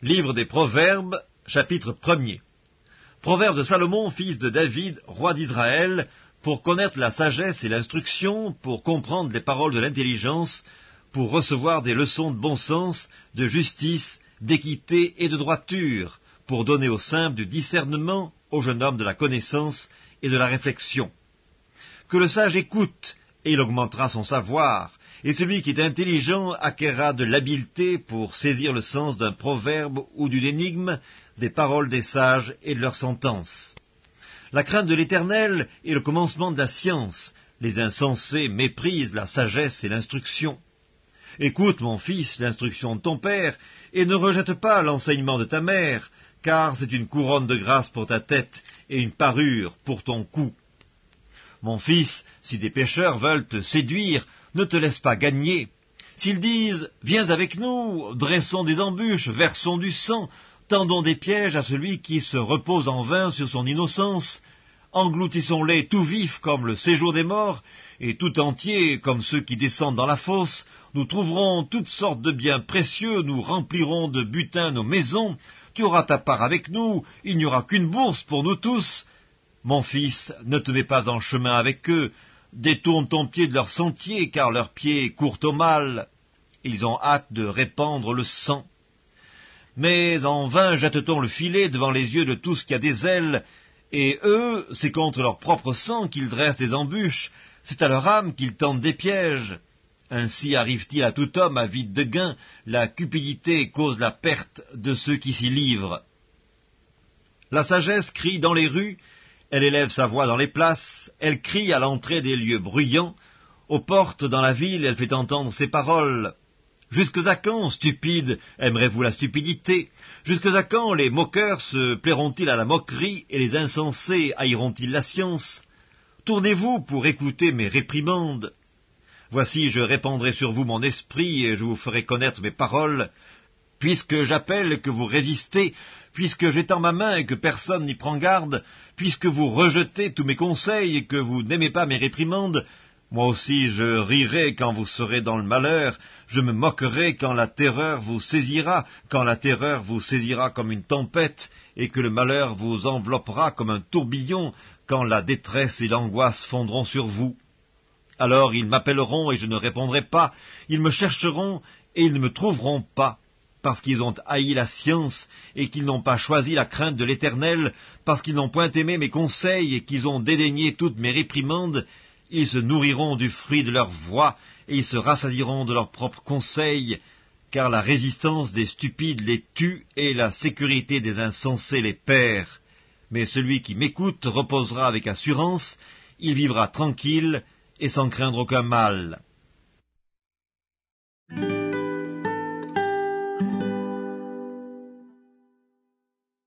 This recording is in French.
Livre des Proverbes, chapitre 1er. Proverbe de Salomon, fils de David, roi d'Israël, pour connaître la sagesse et l'instruction, pour comprendre les paroles de l'intelligence, pour recevoir des leçons de bon sens, de justice, d'équité et de droiture, pour donner aux simples du discernement, aux jeunes hommes de la connaissance et de la réflexion. Que le sage écoute, et il augmentera son savoir, et celui qui est intelligent acquerra de l'habileté pour saisir le sens d'un proverbe ou d'une énigme, des paroles des sages et de leurs sentences. La crainte de l'Éternel est le commencement de la science. Les insensés méprisent la sagesse et l'instruction. Écoute, mon fils, l'instruction de ton père, et ne rejette pas l'enseignement de ta mère, car c'est une couronne de grâce pour ta tête et une parure pour ton cou. Mon fils, si des pécheurs veulent te séduire, ne te laisse pas gagner. S'ils disent « Viens avec nous, dressons des embûches, versons du sang, tendons des pièges à celui qui se repose en vain sur son innocence, engloutissons-les tout vifs comme le séjour des morts, et tout entiers comme ceux qui descendent dans la fosse, nous trouverons toutes sortes de biens précieux, nous remplirons de butin nos maisons, tu auras ta part avec nous, il n'y aura qu'une bourse pour nous tous. Mon fils, ne te mets pas en chemin avec eux, détourne ton pied de leur sentier, car leurs pieds courent au mal. Ils ont hâte de répandre le sang. Mais en vain jette-t-on le filet devant les yeux de tous qui a des ailes, et eux, c'est contre leur propre sang qu'ils dressent des embûches, c'est à leur âme qu'ils tentent des pièges. Ainsi arrive-t-il à tout homme avide de gain, la cupidité cause la perte de ceux qui s'y livrent. La sagesse crie dans les rues, elle élève sa voix dans les places, elle crie à l'entrée des lieux bruyants, aux portes dans la ville, elle fait entendre ses paroles. Jusque à quand, stupides, aimerez-vous la stupidité? Jusque à quand les moqueurs se plairont-ils à la moquerie, et les insensés haïront-ils la science? Tournez-vous pour écouter mes réprimandes. Voici, je répandrai sur vous mon esprit, et je vous ferai connaître mes paroles. Puisque j'appelle et que vous résistez, puisque j'étends ma main et que personne n'y prend garde, puisque vous rejetez tous mes conseils et que vous n'aimez pas mes réprimandes, moi aussi je rirai quand vous serez dans le malheur, je me moquerai quand la terreur vous saisira comme une tempête, et que le malheur vous enveloppera comme un tourbillon, quand la détresse et l'angoisse fondront sur vous. Alors ils m'appelleront et je ne répondrai pas, ils me chercheront et ils ne me trouveront pas, parce qu'ils ont haï la science et qu'ils n'ont pas choisi la crainte de l'Éternel, parce qu'ils n'ont point aimé mes conseils et qu'ils ont dédaigné toutes mes réprimandes, ils se nourriront du fruit de leur voix et ils se rassasieront de leurs propres conseils, car la résistance des stupides les tue et la sécurité des insensés les perd. Mais celui qui m'écoute reposera avec assurance, il vivra tranquille et sans craindre aucun mal.